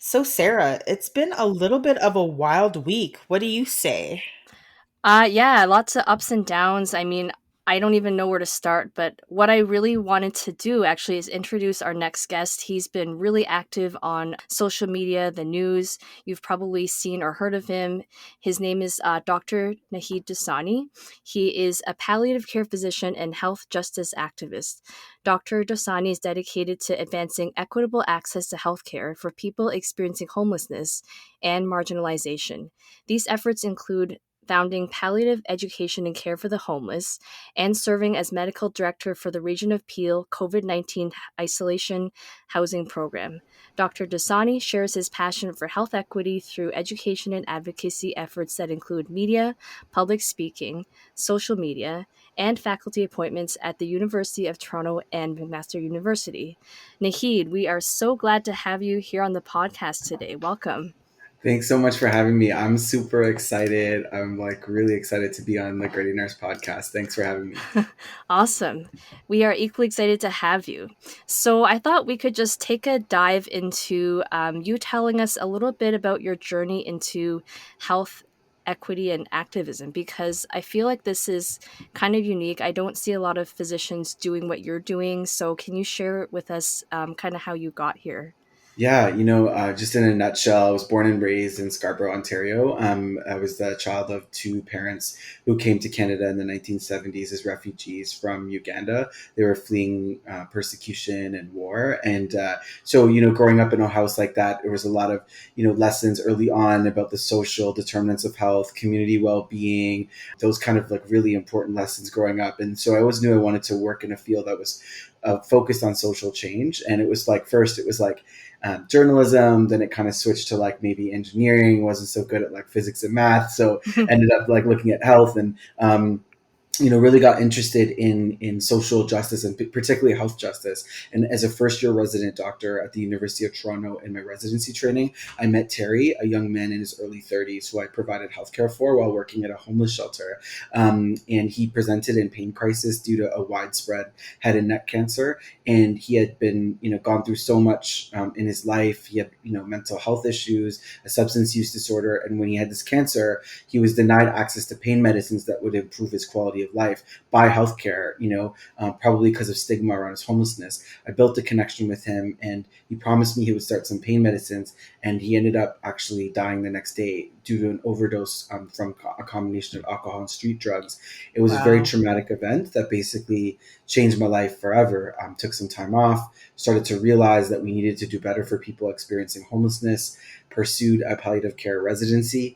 So, Sarah, it's been a little bit of a wild week. What do you say? Yeah, lots of ups and downs. I mean, I don't even know where to start, but what I really wanted to do actually is introduce our next guest. He's been really active on social media, the news. You've probably seen or heard of him. His name is Dr. Nahid Dosani. He is a palliative care physician and health justice activist. Dr. Dosani is dedicated to advancing equitable access to healthcare for people experiencing homelessness and marginalization. These efforts include founding palliative education and care for the homeless, and serving as medical director for the Region of Peel COVID-19 isolation housing program. Dr. Dasani shares his passion for health equity through education and advocacy efforts that include media, public speaking, social media, and faculty appointments at the University of Toronto and McMaster University. Nahid, we are so glad to have you here on the podcast today. Welcome. Thanks so much for having me. I'm super excited. I'm like really excited to be on the Gritty Nurse podcast. Thanks for having me. Awesome. We are equally excited to have you. So, I thought we could just take a dive into you telling us a little bit about your journey into health equity and activism because I feel like this is kind of unique. I don't see a lot of physicians doing what you're doing. So, can you share with us kind of how you got here? Yeah, just in a nutshell, I was born and raised in Scarborough, Ontario. I was the child of two parents who came to Canada in the 1970s as refugees from Uganda. They were fleeing persecution and war. And growing up in a house like that, there was a lot of, lessons early on about the social determinants of health, community well being, those kind of like really important lessons growing up. And so I always knew I wanted to work in a field that was focused on social change. And it was like, first, it was like, journalism. Then it kind of switched to like maybe engineering. Wasn't so good at like physics and math, so ended up like looking at health and really got interested in social justice and particularly health justice. And as a first year resident doctor at the University of Toronto in my residency training, I met Terry, a young man in his early 30s who I provided healthcare for while working at a homeless shelter. And he presented in pain crisis due to a widespread head and neck cancer. And he had been, gone through so much in his life. He had, mental health issues, a substance use disorder. And when he had this cancer, he was denied access to pain medicines that would improve his quality of life by healthcare, probably because of stigma around his homelessness. I built a connection with him and he promised me he would start some pain medicines. And he ended up actually dying the next day due to an overdose from a combination of alcohol and street drugs. It was a very Wow. traumatic event that basically changed my life forever. Took some time off, started to realize that we needed to do better for people experiencing homelessness, pursued a palliative care residency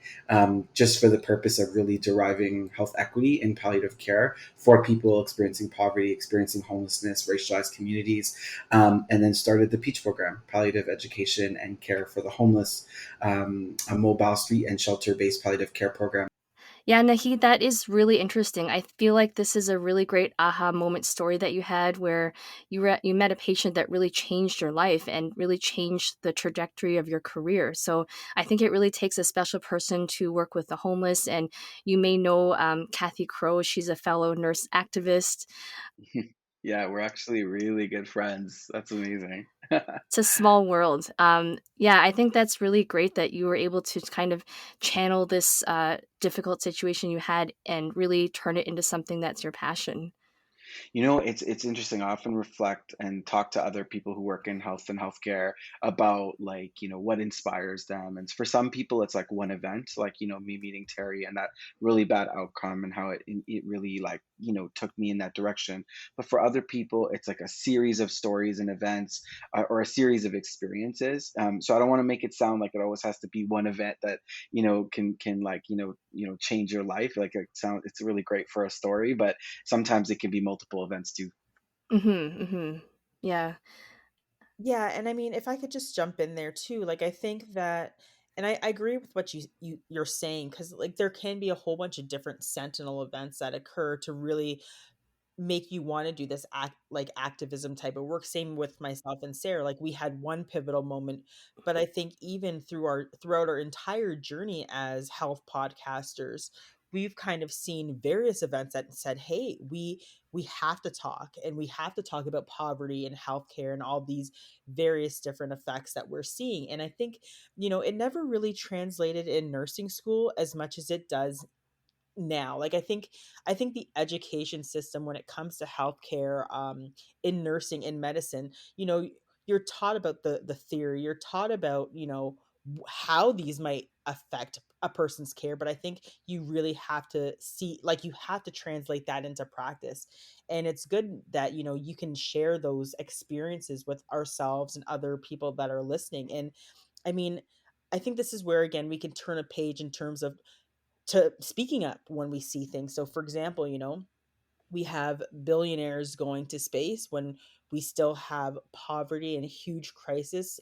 just for the purpose of really deriving health equity in palliative care for people experiencing poverty, experiencing homelessness, racialized communities, and then started the PEACH program, Palliative Education and Care for the Homeless, a mobile street and shelter-based palliative care program. Yeah, Naheed, that is really interesting. I feel like this is a really great aha moment story that you had where you met a patient that really changed your life and really changed the trajectory of your career. So I think it really takes a special person to work with the homeless. And you may know Kathy Crow. She's a fellow nurse activist. Yeah, we're actually really good friends. That's amazing. It's a small world. Yeah, I think that's really great that you were able to kind of channel this difficult situation you had and really turn it into something that's your passion. It's interesting. I often reflect and talk to other people who work in health and healthcare about like, what inspires them. And for some people, it's like one event, like, me meeting Terry and that really bad outcome and how it really like, took me in that direction. But for other people, it's like a series of stories and events or a series of experiences. So I don't want to make it sound like it always has to be one event that, can like, change your life. Like it's really great for a story, but sometimes it can be multiple events too. Mhm, mhm. Yeah. Yeah, and I mean, if I could just jump in there too, like I think that, and I agree with what you're saying because like there can be a whole bunch of different sentinel events that occur to really make you want to do this activism type of work. Same with myself and Sarah. Like we had one pivotal moment, but I think even throughout our entire journey as health podcasters, we've kind of seen various events that said, "Hey, we have to talk, and we have to talk about poverty and healthcare and all these various different effects that we're seeing." And I think, it never really translated in nursing school as much as it does now. Like, I think the education system when it comes to healthcare, in nursing, in medicine, you're taught about the theory, you're taught about, how these might affect a person's care, but I think you really have to see, like, you have to translate that into practice. And it's good that, you can share those experiences with ourselves and other people that are listening. And I mean, I think this is where again we can turn a page in terms of to speaking up when we see things. So, for example, we have billionaires going to space when we still have poverty and a huge crisis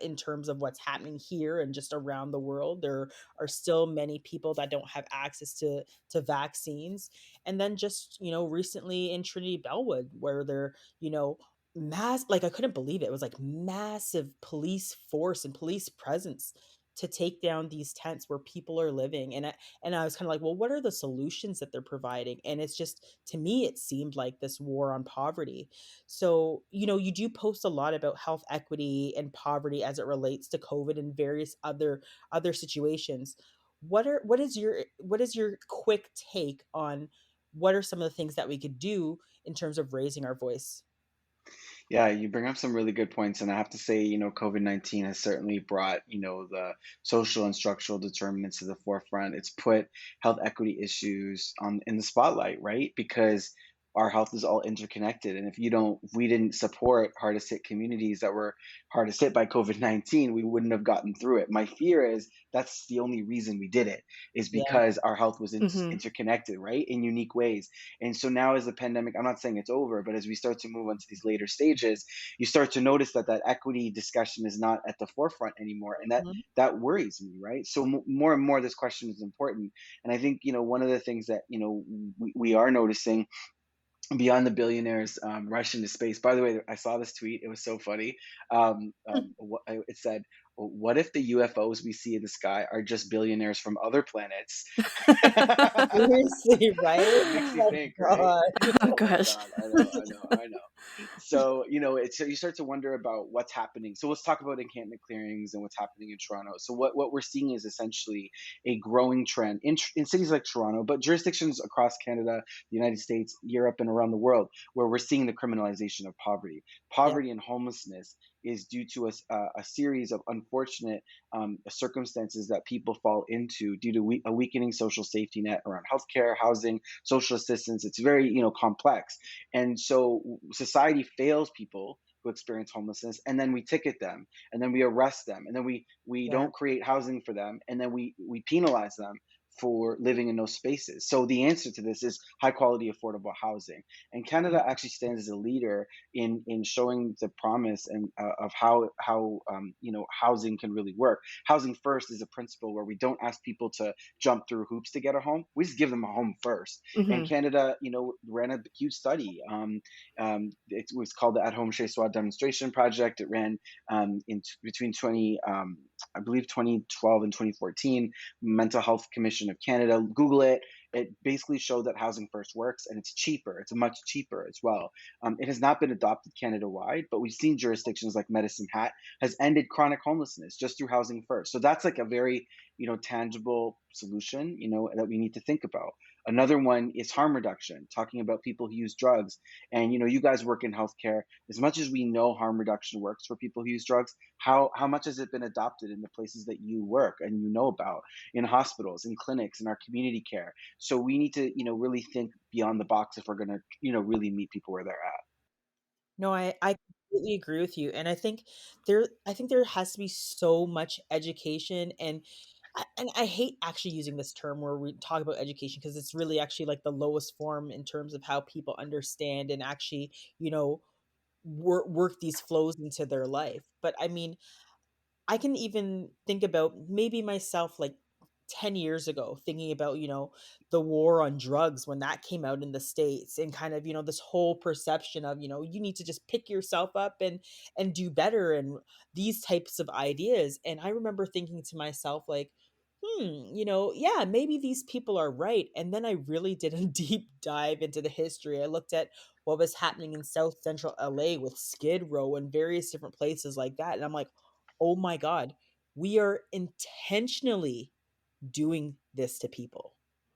in terms of what's happening here and just around the world. There are still many people that don't have access to vaccines. And then just recently in Trinity Bellwood, where they're like I couldn't believe it. It was like massive police force and police presence to take down these tents where people are living. And I was kind of like, well, what are the solutions that they're providing? And it's just, to me, it seemed like this war on poverty. So, you do post a lot about health equity and poverty as it relates to COVID and various other situations. What is your quick take on what are some of the things that we could do in terms of raising our voice? Yeah, you bring up some really good points, and I have to say, COVID-19 has certainly brought, the social and structural determinants to the forefront. It's put health equity issues on in the spotlight, right? Because our health is all interconnected, and if we didn't support hardest hit communities that were hardest hit by COVID-19, we wouldn't have gotten through it. My fear is that's the only reason we did it, is Yeah. because our health was Mhm. interconnected, right, in unique ways. And so now, as the pandemic, I'm not saying it's over, but as we start to move on to these later stages, you start to notice that that equity discussion is not at the forefront anymore, and that Mhm. that worries me, right? So more and more, this question is important, and I think one of the things that we are noticing beyond the billionaires rushing to space. By the way, I saw this tweet. It was so funny. It said, "What if the UFOs we see in the sky are just billionaires from other planets?" Seriously, right? Makes you Oh think, my right? god. Oh Oh my gosh. God, I know, I know, I know. So, so you start to wonder about what's happening. So let's talk about encampment clearings and what's happening in Toronto. So what we're seeing is essentially a growing trend in cities like Toronto, but jurisdictions across Canada, the United States, Europe, and around the world, where we're seeing the criminalization of poverty. Yeah, Poverty and homelessness is due to a series of unfortunate circumstances that people fall into due to a weakening social safety net around healthcare, housing, social assistance. It's very complex, and so society fails people who experience homelessness, and then we ticket them, and then we arrest them, and then we yeah. don't create housing for them, and then we penalize them for living in those spaces. So the answer to this is high quality affordable housing, and Canada Mhm. actually stands as a leader in showing the promise and of how housing can really work. Housing first is a principle where we don't ask people to jump through hoops to get a home. We just give them a home first. And Mhm. Canada, ran a huge study. It was called the At Home Chez Soi demonstration project. It ran between I believe 2012 and 2014. Mental Health Commission of Canada. Google it. It basically showed that housing first works, and it's cheaper. It's much cheaper as well. It has not been adopted Canada wide, but we've seen jurisdictions like Medicine Hat has ended chronic homelessness just through housing first. So that's like a very tangible solution that we need to think about. Another one is harm reduction, talking about people who use drugs. And you guys work in healthcare. As much as we know harm reduction works for people who use drugs, how much has it been adopted in the places that you work and about, in hospitals, in clinics, in our community care? So we need to really think beyond the box if we're going to really meet people where they're at. No, I completely agree with you, and I think there has to be so much education, and I hate actually using this term where we talk about education because it's really actually like the lowest form in terms of how people understand and actually, you know, work these flows into their life. But I mean, I can even think about maybe myself like 10 years ago, thinking about, the war on drugs when that came out in the States and kind of, this whole perception of, you need to just pick yourself up and do better and these types of ideas. And I remember thinking to myself, like, yeah, maybe these people are right. And then I really did a deep dive into the history. I looked at what was happening in South Central LA with Skid Row and various different places like that. And I'm like, oh my God, we are intentionally doing this to people.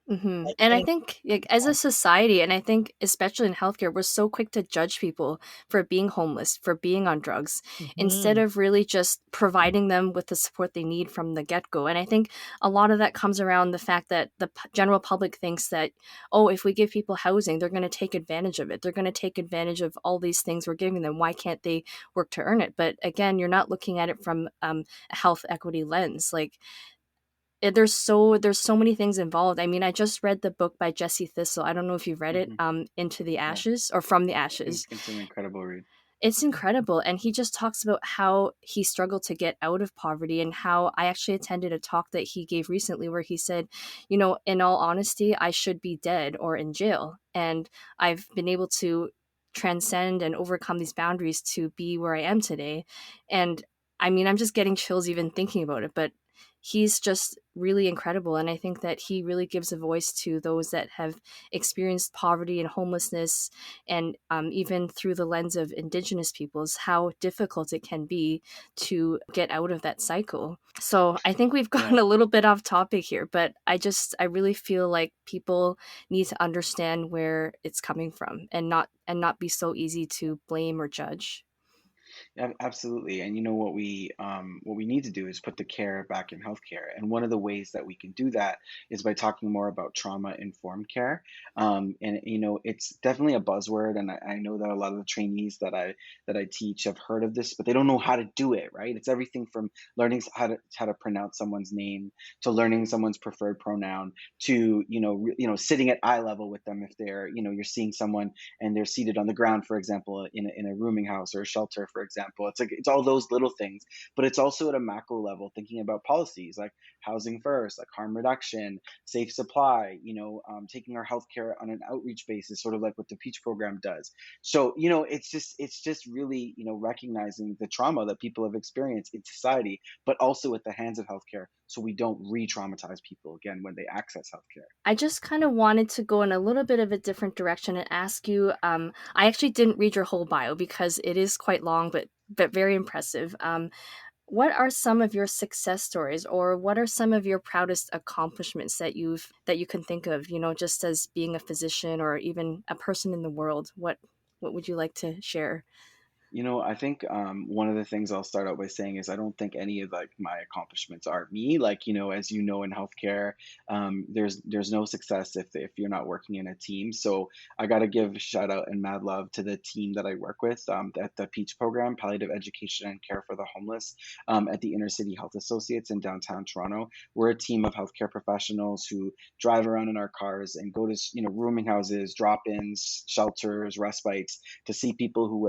Mhm, Like, and and I it's, think, like, as a society, and I think especially in healthcare, we're so quick to judge people for being homeless, for being on drugs, instead Mhm. of really just providing them with the support they need from the get-go, and I think a lot of that comes around the fact that the general public thinks that, "Oh, if we give people housing, they're gonna take advantage of it. They're gonna take advantage of all these things we're giving them. Why can't they work to earn it?" But again, you're not looking at it from, a health equity lens, like, there's so many things involved. I mean, I just read the book by Jesse Thistle. I don't know if you've read it, Hmm. Into the Yeah, Ashes or From the Ashes. it's an incredible read. It's incredible, and he just talks about how he struggled to get out of poverty, and how I actually attended a talk that he gave recently where he said, "In all honesty, I should be dead or in jail, and I've been able to transcend and overcome these boundaries to be where I am today." And I mean, I'm just getting chills even thinking about it, but he's just really incredible, and I think that he really gives a voice to those that have experienced poverty and homelessness, and even through the lens of Indigenous peoples, how difficult it can be to get out of that cycle. So I think we've Yeah. gone a little bit off topic here, but I really feel like people need to understand where it's coming from, and not be so easy to blame or judge. Absolutely. And you know what we need to do is put the care back in healthcare. And one of the ways that we can do that is by talking more about trauma informed care. And it's definitely a buzzword, and I know that a lot of the trainees that I teach have heard of this, but they don't know how to do it. Right? It's everything from learning how to pronounce someone's name, to learning someone's preferred pronoun, to sitting at eye level with them if they're you're seeing someone and they're seated on the ground, for example, in a rooming house or a shelter, for example. It's like it's all those little things, but it's also at a macro level, thinking about policies like housing first, like harm reduction, safe supply. Taking our healthcare on an outreach basis, sort of like what the Peach program does. So it's just really recognizing the trauma that people have experienced in society, but also at the hands of healthcare, so we don't re-traumatize people again when they access healthcare. I just kind of wanted to go in a little bit of a different direction and ask you. I actually didn't read your whole bio because it is quite long, but very impressive. What are some of your success stories, or what are some of your proudest accomplishments that you can think of? Just as being a physician or even a person in the world. What would you like to share? I think one of the things I'll start out by saying is I don't think any of like my accomplishments are me. Like as you know, in healthcare, there's no success if you're not working in a team. So I got to give a shout out and mad love to the team that I work with at the Peach program, Palliative Education and Care for the Homeless, at the Inner City Health Associates in downtown Toronto. We're a team of healthcare professionals who drive around in our cars and go to rooming houses, drop-ins, shelters, respites, to see people who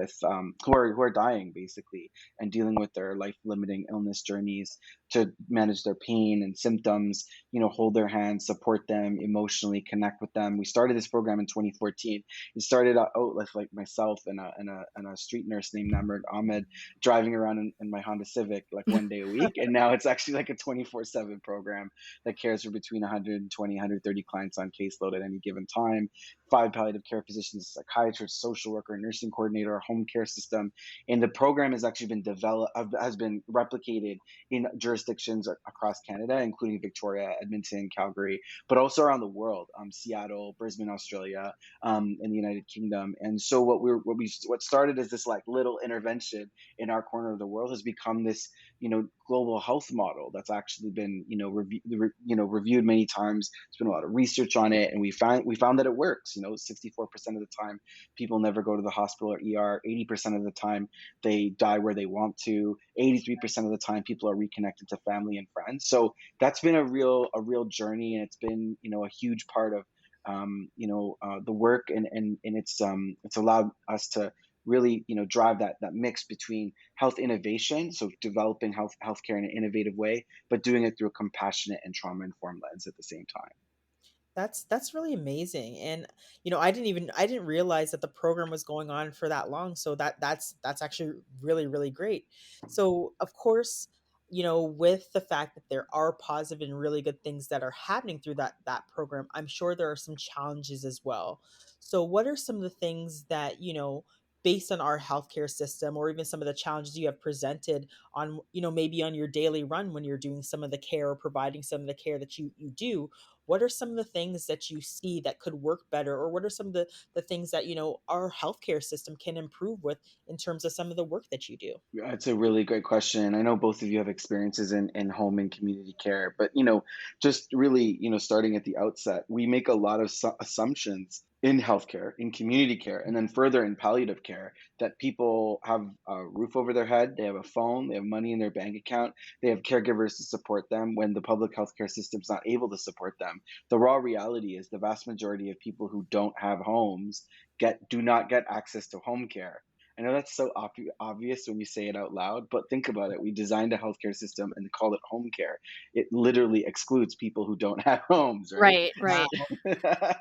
are dying basically, and dealing with their life limiting illness journeys, to manage their pain and symptoms, hold their hands, support them emotionally, connect with them. We started this program in 2014. It started out with like myself and a street nurse named Namrid Ahmed, driving around in my Honda Civic like one day a week, and now it's actually like a 24/7 program that cares for between 120 130 clients on caseload at any given time. 5 palliative care physicians, a psychiatrist, social worker, nursing coordinator, a home care system. And the program has actually been developed, has been replicated in jurisdictions across Canada, including Victoria, Edmonton, Calgary, but also around the world, Seattle, Brisbane, Australia, in the United Kingdom. And so what started as this like little intervention in our corner of the world has become this global health model that's actually been reviewed many times. There's been a lot of research on it, and we found that it works. 64% of the time people never go to the hospital or ER. 80% of the time they die where they want to. 83% of the time people are reconnected to family and friends. So that's been a real journey, and it's been a huge part of the work, and it's allowed us to really drive that mix between health innovation, so developing healthcare in an innovative way, but doing it through a compassionate and trauma informed lens at the same time. That's really amazing. And I didn't realize that the program was going on for that long. So that's actually really really great. So, of course, with the fact that there are positive and really good things that are happening through that program, I'm sure there are some challenges as well. So what are some of the things that, based on our healthcare system, or even some of the challenges you have presented on, maybe on your daily run when you're doing some of the care or providing some of the care that you do, what are some of the things that you see that could work better, or what are some of the things that, our healthcare system can improve with in terms of some of the work that you do? It's a really great question. I know both of you have experiences in home and community care, but just really, starting at the outset, we make a lot of assumptions in healthcare, in community care, and then further in palliative care that people have a roof over their head, they have a phone, they have money in their bank account, they have caregivers to support them when the public healthcare system's not able to support them. The raw reality is the vast majority of people who don't have homes do not get access to home care. I know that's so obvious when you say it out loud, but think about it. We designed a healthcare system and call it home care. It literally excludes people who don't have homes, right? Right, Wow, right.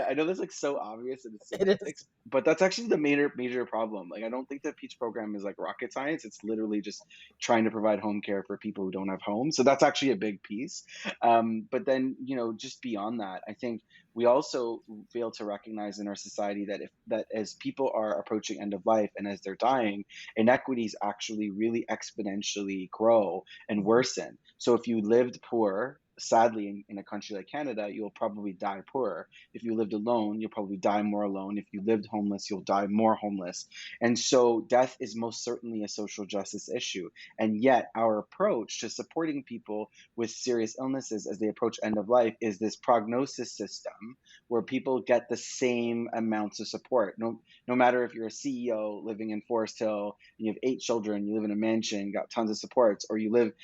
I know that's like so obvious, and it is. but that's actually the major problem. Like, I don't think the Peach program is like rocket science. It's literally just trying to provide home care for people who don't have homes. So that's actually a big piece. But then, just beyond that, I think we also fail to recognize in our society that as people are approaching end of life and as they're dying, inequities actually really exponentially grow and Mhm. worsen. So if you lived poor, sadly, in a country like Canada, you'll probably die poorer. If you lived alone, you'll probably die more alone. If you lived homeless, you'll die more homeless. And so death is most certainly a social justice issue. And yet our approach to supporting people with serious illnesses as they approach end of life is this prognosis system where people get the same amounts of support. No matter if you're a CEO living in Forest Hill, and you have 8 children, you live in a mansion, got tons of supports, or you live,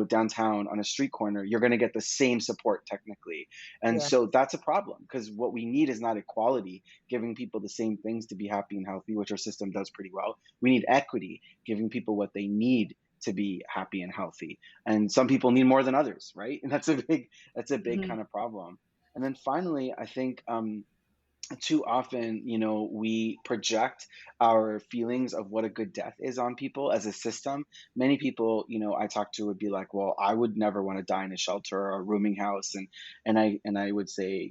downtown on a street corner, you're going to get the same support technically. And Yeah. so that's a problem because what we need is not equality, giving people the same things to be happy and healthy, which our system does pretty well. We need equity, giving people what they need to be happy and healthy. And some people need more than others, right? And that's a big Mhm. kind of problem. And then finally, I think too often, we project our feelings of what a good death is on people as a system. Many people, I talk to would be like, well, I would never want to die in a shelter or a rooming house. And I would say,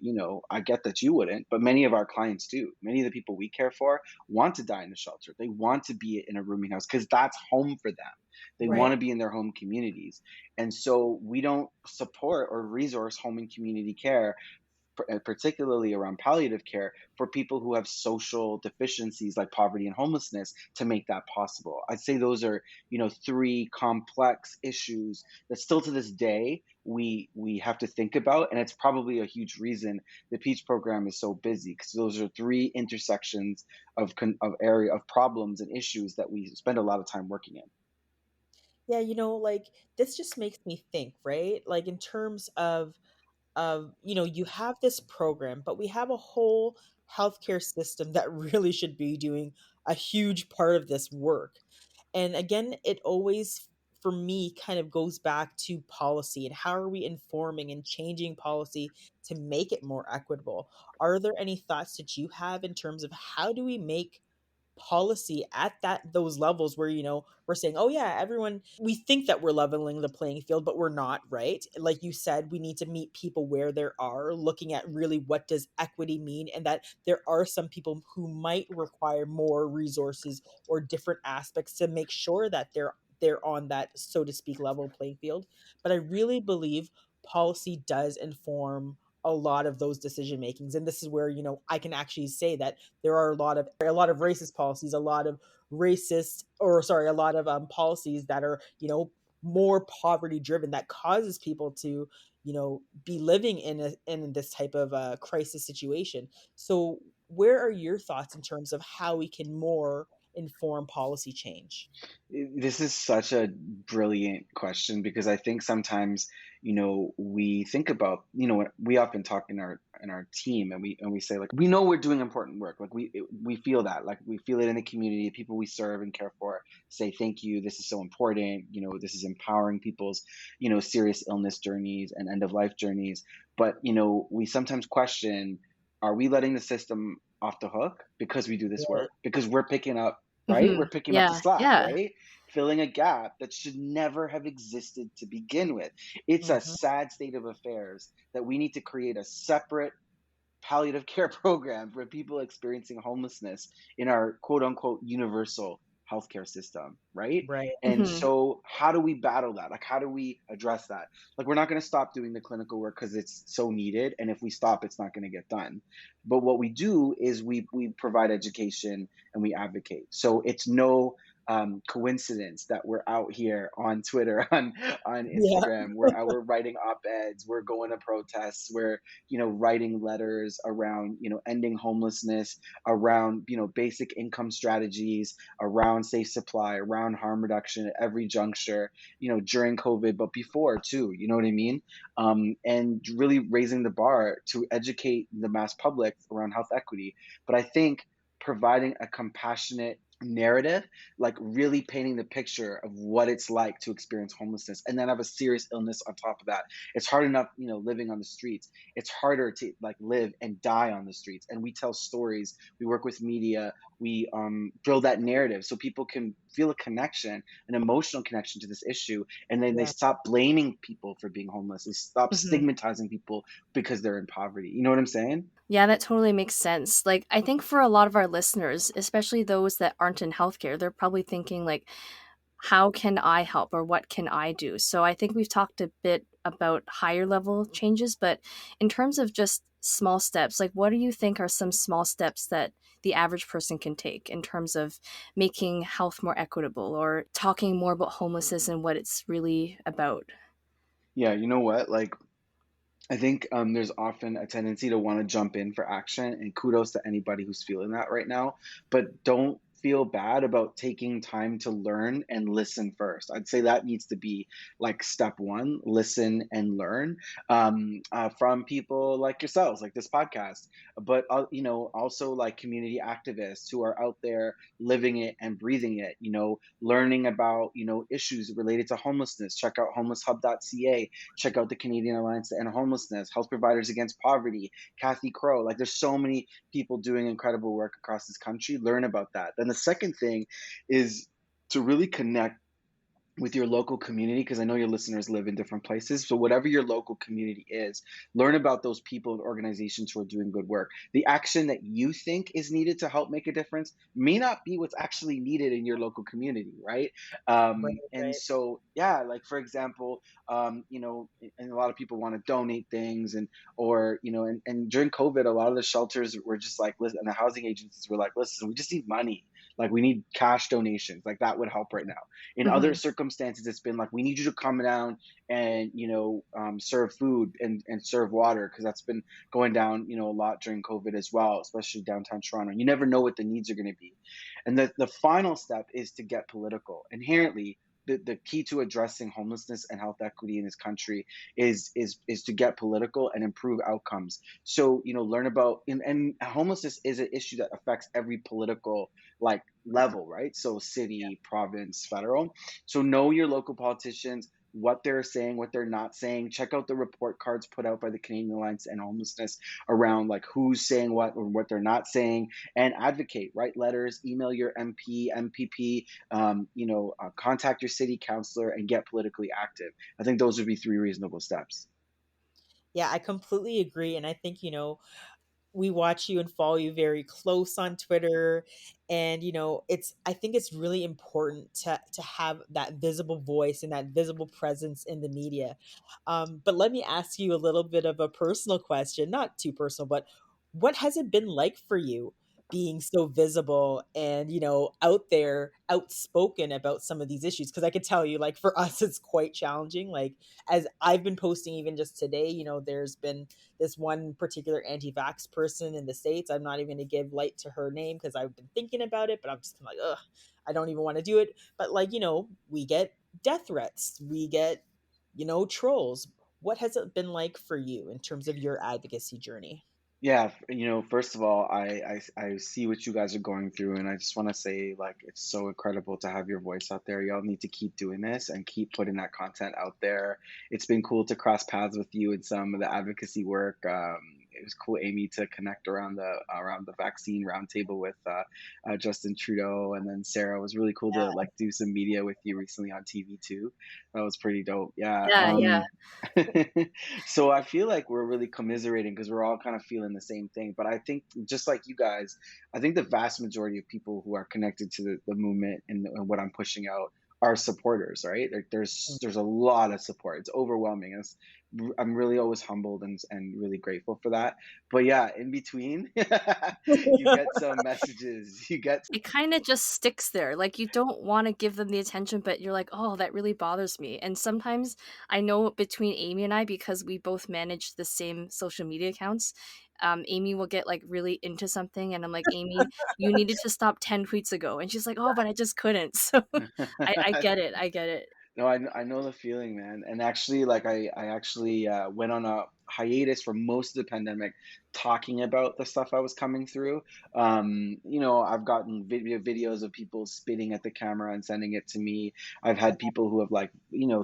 I get that you wouldn't, but many of our clients do. Many of the people we care for want to die in a shelter. They want to be in a rooming house because that's home for them. They Right. want to be in their home communities. And so we don't support or resource home and community care, particularly around palliative care, for people who have social deficiencies like poverty and homelessness to make that possible. I'd say those are, three complex issues that still to this day we have to think about, and it's probably a huge reason the Peach program is so busy because those are three intersections of area of problems and issues that we spend a lot of time working in. Yeah, like this just makes me think, right? Like in terms of you have this program, but we have a whole healthcare system that really should be doing a huge part of this work. And again, it always, for me, kind of goes back to policy and how are we informing and changing policy to make it more equitable? Are there any thoughts that you have in terms of how do we make policy at those levels where we're saying, oh yeah, everyone, we think that we're leveling the playing field, but we're not, right? Like you said, we need to meet people where they are, looking at really what does equity mean, and that there are some people who might require more resources or different aspects to make sure that they're on that, so to speak, level playing field. But I really believe policy does inform a lot of those decision makings, and this is where I can actually say that there are a lot of racist policies, a lot of racist, or sorry, a lot of policies that are more poverty driven, that causes people to be living in this type of crisis situation. So where are your thoughts in terms of how we can more inform policy change? This is such a brilliant question because I think sometimes, we think about, we often talk in our team, and we say, like, we know we're doing important work. Like we feel that, like we feel it in the community, people we serve and care for say thank you. This is so important. This is empowering people's, serious illness journeys and end of life journeys. But, we sometimes question, are we letting the system off the hook because we do this Right. work? Because we're picking up, right? We're Mhm. picking up the Yeah, slack, yeah. right? filling a gap that should never have existed to begin with. It's a Mhm. sad state of affairs that we need to create a separate palliative care program for people experiencing homelessness in our quote unquote universal healthcare system, right? Right. And Mhm. so, how do we battle that? Like, how do we address that? Like, we're not going to stop doing the clinical work because it's so needed, and if we stop, it's not going to get done. But what we do is we provide education and we advocate. So it's no coincidence that we're out here on Twitter, on Yeah. Instagram. We're writing op-eds, we're going to protests, we're writing letters around ending homelessness, around basic income strategies, around safe supply, around harm reduction at every juncture, during COVID, but before too, you know what I mean? And really raising the bar to educate the mass public around health equity. But I think providing a compassionate narrative, like really painting the picture of what it's like to experience homelessness and then have a serious illness on top of that. It's hard enough, living on the streets. It's harder to like live and die on the streets. And we tell stories, we work with media, we build that narrative so people can feel a connection, an emotional connection to this issue, and then they Yeah. stop blaming people for being homeless. They stop Mhm. stigmatizing people because they're in poverty. You know what I'm saying? Yeah, that totally makes sense. Like, I think for a lot of our listeners, especially those that aren't in healthcare, they're probably thinking like, how can I help or what can I do? So I think we've talked a bit about higher level changes, but in terms of just small steps, like what do you think are some small steps that the average person can take in terms of making health more equitable or talking more about homelessness and what it's really about? Yeah, you know what? Like, I think there's often a tendency to want to jump in for action, and kudos to anybody who's feeling that right now. But don't feel bad about taking time to learn and listen first. I'd say that needs to be like step one: listen and learn from people like yourselves, like this podcast. But also like community activists who are out there living it and breathing it. Learning about issues related to homelessness. Check out homelesshub.ca. Check out the Canadian Alliance to End Homelessness, Health Providers Against Poverty, Kathy Crow. Like, there's so many people doing incredible work across this country. Learn about that. Then the second thing is to really connect with your local community, because I know your listeners live in different places. So whatever your local community is, learn about those people and organizations who are doing good work. The action that you think is needed to help make a difference may not be what's actually needed in your local community, right? Right, And right. so, yeah, like for example, and a lot of people want to donate things, and during COVID, a lot of the shelters were just like, listen, and the housing agencies were like, listen, we just need money. Like, we need cash donations. Like, that would help right now. In other Mhm. circumstances, it's been like, we need you to come down and serve food and serve water, because that's been going down a lot during COVID as well, especially downtown Toronto. You never know what the needs are going to be. And the final step is to get political. Inherently, the key to addressing homelessness and health equity in this country is to get political and improve outcomes. So learn about, and homelessness is an issue that affects every political like level, right? So city, province, federal. So know your local politicians, what they're saying, what they're not saying. Check out the report cards put out by the Canadian Alliance and Homelessness around like who's saying what or what they're not saying, and advocate. Write letters, email your MP, MPP, contact your city councillor, and get politically active. I think those would be three reasonable steps. Yeah, I completely agree, and I think, we watch you and follow you very close on Twitter, and it's I think it's really important to have that visible voice and that visible presence in the media. But let me ask you a little bit of a personal question, not too personal, but what has it been like for you being so visible and out there, outspoken about some of these issues? Because I could tell you, like, for us it's quite challenging. Like, as I've been posting even just today, there's been this one particular anti-vax person in the States. I'm not even going to give light to her name because I've been thinking about it, but I'm just kind of like, ugh, I don't even want to do it. But like, we get death threats, we get, trolls. What has it been like for you in terms of your advocacy journey? Yeah, first of all, I see what you guys are going through, and I just want to say, like, it's so incredible to have your voice out there. Y'all need to keep doing this and keep putting that content out there. It's been cool to cross paths with you in some of the advocacy work. it was cool, Amy, to connect around the vaccine roundtable with Justin Trudeau, and then Sarah, it was really cool to like do some media with you recently on TV too. That was pretty dope. Yeah. Yeah, yeah. So I feel like we're really commiserating because we're all kind of feeling the same thing. But I think just like you guys, I think the vast majority of people who are connected to the movement and what I'm pushing out are supporters, right? Like there's a lot of support. It's overwhelming. I'm really always humbled and really grateful for that. But yeah, in between, you get some messages. You get It kinda just sticks there, like, you don't wanna give them the attention, but you're like, "Oh, that really bothers me," and sometimes I know between Amy and I, because we both manage the same social media accounts, Amy will get, like, really into something, and I'm like, "Amy, you needed to stop 10 tweets ago," and she's like, "Oh, but I just couldn't." So I get it, I get it. No, I know the feeling, man. And actually, like, I actually went on a hiatus for most of the pandemic talking about the stuff I was coming through. I've gotten videos of people spitting at the camera and sending it to me. I've had people who have like,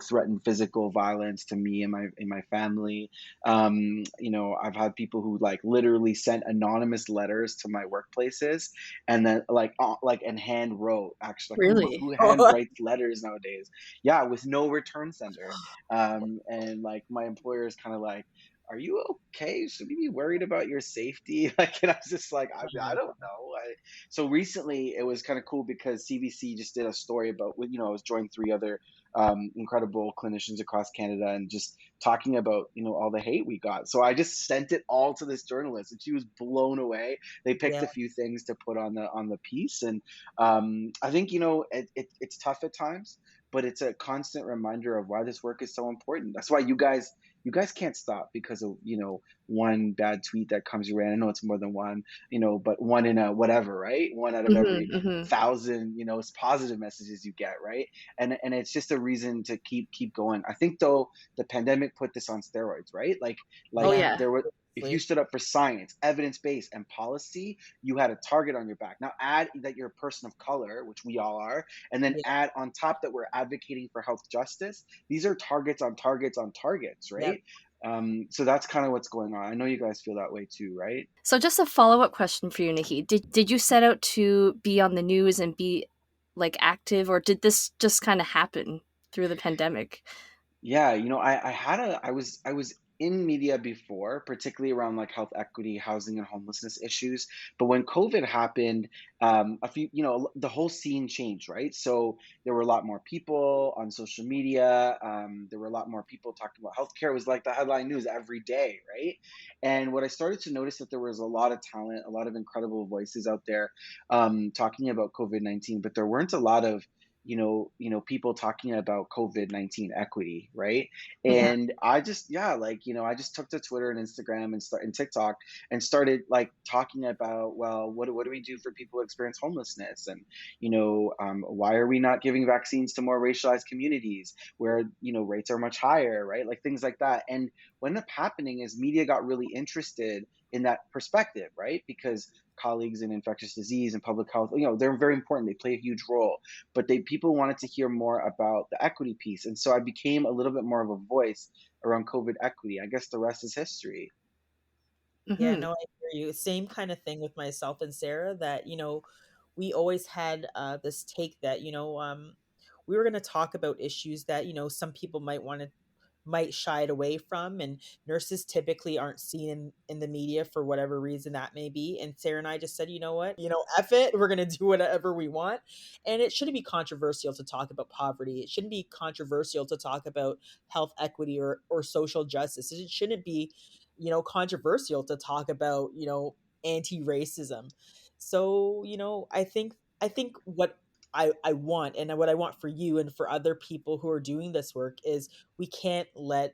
threatened physical violence to me and my family. I've had people who like literally sent anonymous letters to my workplaces and then and hand wrote actually like Really? who hand writes letters nowadays? Yeah, with no return sender. And like my employer is kind of like, are you okay? Should we be worried about your safety? Like, and I was just like, I don't know. So recently it was kind of cool because CBC just did a story about, I was joined three other incredible clinicians across Canada and just talking about, all the hate we got. So I just sent it all to this journalist and she was blown away. They picked Yeah, a few things to put on the piece. And I think, it's tough at times, but it's a constant reminder of why this work is so important. That's why you guys can't stop because of one bad tweet that comes your way. I know it's more than one, but one in a whatever, right? One out of Mhm, every mhm. thousand, positive messages you get, right? And it's just a reason to keep going. I think though the pandemic put this on steroids, right? Like Oh, yeah, yeah. there were. If you absolutely. stood up for science, evidence based, and policy, you had a target on your back. Now, add that you're a person of color, which we all are, and then Yeah, add on top that we're advocating for health justice. These are targets on targets on targets, yeah. right? So that's kind of what's going on. I know you guys feel that way too, right? So just a follow-up question for you, Nikki. Did you set out to be on the news and be, like, active, or did this just kinda happen through the pandemic? Yeah, I was in media before, particularly around like health equity, housing, and homelessness issues. But when COVID happened, the whole scene changed, right? So there were a lot more people on social media. There were a lot more people talking about healthcare. It was like the headline news every day, right? And what I started to notice that there was a lot of talent, a lot of incredible voices out there talking about COVID-19, but there weren't a lot of people talking about COVID-19 equity, right? Yeah. And I just, yeah, I just took to Twitter and Instagram and TikTok and started like talking about, well, what do we do for people who experience homelessness? And, why are we not giving vaccines to more racialized communities where, rates are much higher, right? Like things like that. And what ended up happening is media got really interested in that perspective, right? Because colleagues in infectious disease and public health, they're very important. They play a huge role, but people wanted to hear more about the equity piece, and so I became a little bit more of a voice around COVID equity. I guess the rest is history. Yeah, Mhm. no, I hear you. Same kind of thing with myself and Sarah that, we always had this take that, we were going to talk about issues that, some people might shy it away from, and nurses typically aren't seen in the media for whatever reason that may be. And Sarah and I just said, you know what, F it, we're gonna do whatever we want. And it shouldn't be controversial to talk about poverty. It shouldn't be controversial to talk about health equity or social justice. It shouldn't be, controversial to talk about, anti-racism. So, I think what I want and what I want for you and for other people who are doing this work is we can't let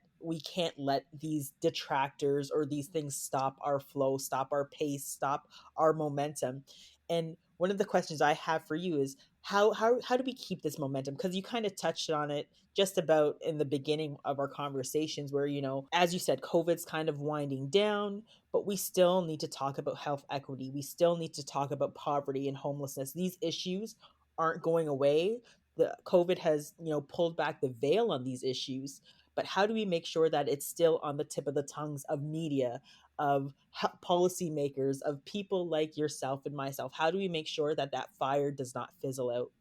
these detractors or these things stop our flow, stop our pace, stop our momentum. And one of the questions I have for you is how do we keep this momentum? Because you kind of touched on it just about in the beginning of our conversations where, as you said, COVID's kind of winding down, but we still need to talk about health equity. We still need to talk about poverty and homelessness. These issues aren't going away. The COVID has, pulled back the veil on these issues, but how do we make sure that it's still on the tip of the tongues of media, of policymakers, of people like yourself and myself? How do we make sure that that fire does not fizzle out?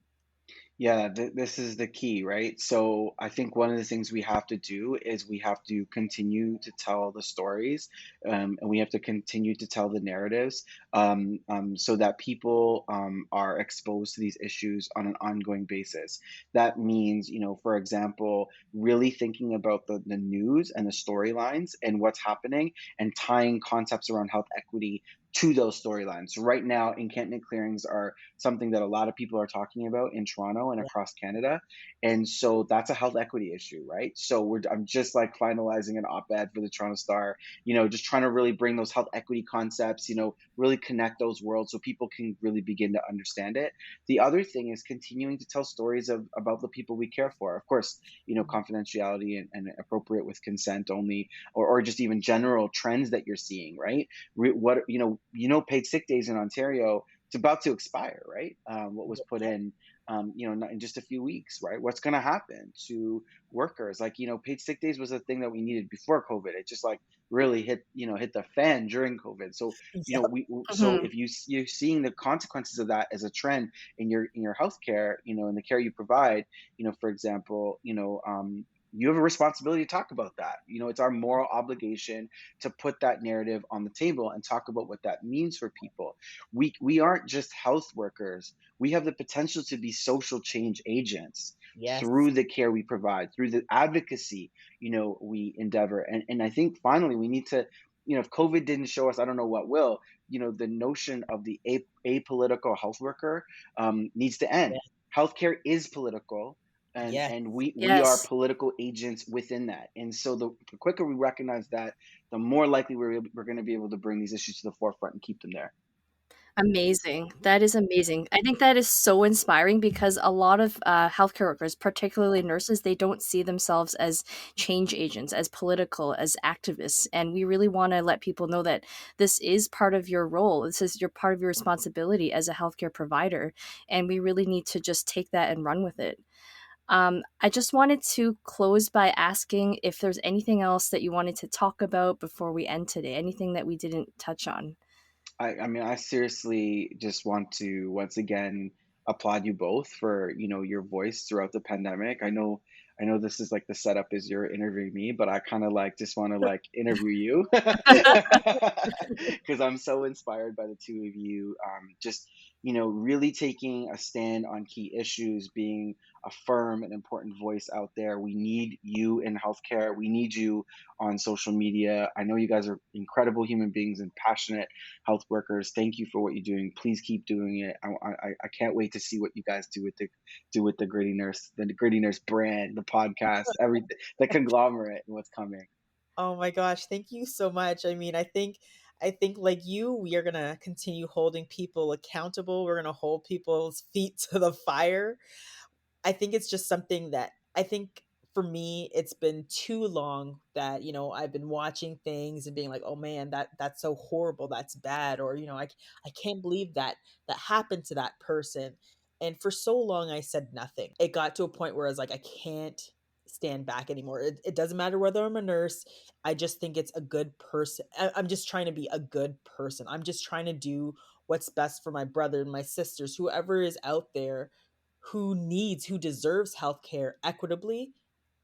Yeah, this is the key, right? So I think one of the things we have to do is we have to continue to tell the stories, and we have to continue to tell the narratives, so that people are exposed to these issues on an ongoing basis. That means, for example, really thinking about the news and the storylines and what's happening, and tying concepts around health equity to those storylines. So right now, encampment clearings are something that a lot of people are talking about in Toronto and Yeah. across Canada. And so that's a health equity issue, right? So I'm just like finalizing an op-ed for the Toronto Star, just trying to really bring those health equity concepts, really connect those worlds so people can really begin to understand it. The other thing is continuing to tell stories about the people we care for. Of course, confidentiality and appropriate with consent only, or just even general trends that you're seeing, right? What paid sick days in Ontario, it's about to expire, right? What was put in, in just a few weeks, right? What's going to happen to workers? Like, paid sick days was a thing that we needed before COVID. It just like really hit the fan during COVID. So, Yep. so Mhm. if you're seeing the consequences of that as a trend in your healthcare, in the care you provide, for example, you have a responsibility to talk about that. It's our moral obligation to put that narrative on the table and talk about what that means for people. We aren't just health workers. We have the potential to be social change agents Yes. through the care we provide, through the advocacy, we endeavor. And I think finally we need to, if COVID didn't show us, I don't know what will, the notion of the apolitical health worker needs to end. Yes. Healthcare is political, and Yes. and we are Yes. political agents within that. And so the quicker we recognize that, the more likely we're going to be able to bring these issues to the forefront and keep them there. Amazing. That is amazing. I think that is so inspiring because a lot of healthcare workers, particularly nurses, they don't see themselves as change agents, as political, as activists. And we really want to let people know that this is part of your role. This is your part of your responsibility as a healthcare provider. And we really need to just take that and run with it. I just wanted to close by asking if there's anything else that you wanted to talk about before we end today, anything that we didn't touch on. I mean, I seriously just want to once again applaud you both for, your voice throughout the pandemic. I know this is like the setup is you're interviewing me, but I kind of like just want to like interview you because I'm so inspired by the two of you. Just, really taking a stand on key issues, being a firm and important voice out there. We need you in healthcare. We need you on social media. I know you guys are incredible human beings and passionate health workers. Thank you for what you're doing. Please keep doing it. I can't wait to see what you guys do with the Gritty Nurse, the Gritty Nurse brand, the podcast, everything, the conglomerate, and what's coming. Oh my gosh, thank you so much. I mean, I think like you, we are gonna continue holding people accountable. We're gonna hold people's feet to the fire. I think it's just something that I think for me, it's been too long that, I've been watching things and being like, "Oh man, that's so horrible. That's bad." Or, I can't believe that happened to that person. And for so long I said nothing. It got to a point where I was like, I can't stand back anymore. It doesn't matter whether I'm a nurse. I just think it's a good person. I'm just trying to be a good person. I'm just trying to do what's best for my brother and my sisters, whoever is out there who deserves healthcare equitably.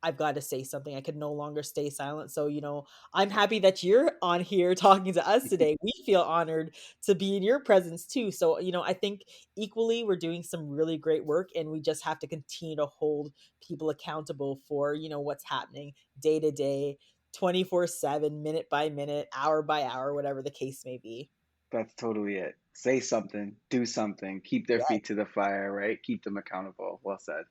I've got to say something. I could no longer stay silent. So, I'm happy that you're on here talking to us today. We feel honored to be in your presence too. So, I think equally we're doing some really great work, and we just have to continue to hold people accountable for, what's happening day to day, 24/7, minute by minute, hour by hour, whatever the case may be. That's totally it. Say something, do something, keep their Yeah. feet to the fire, right? Keep them accountable. Well said.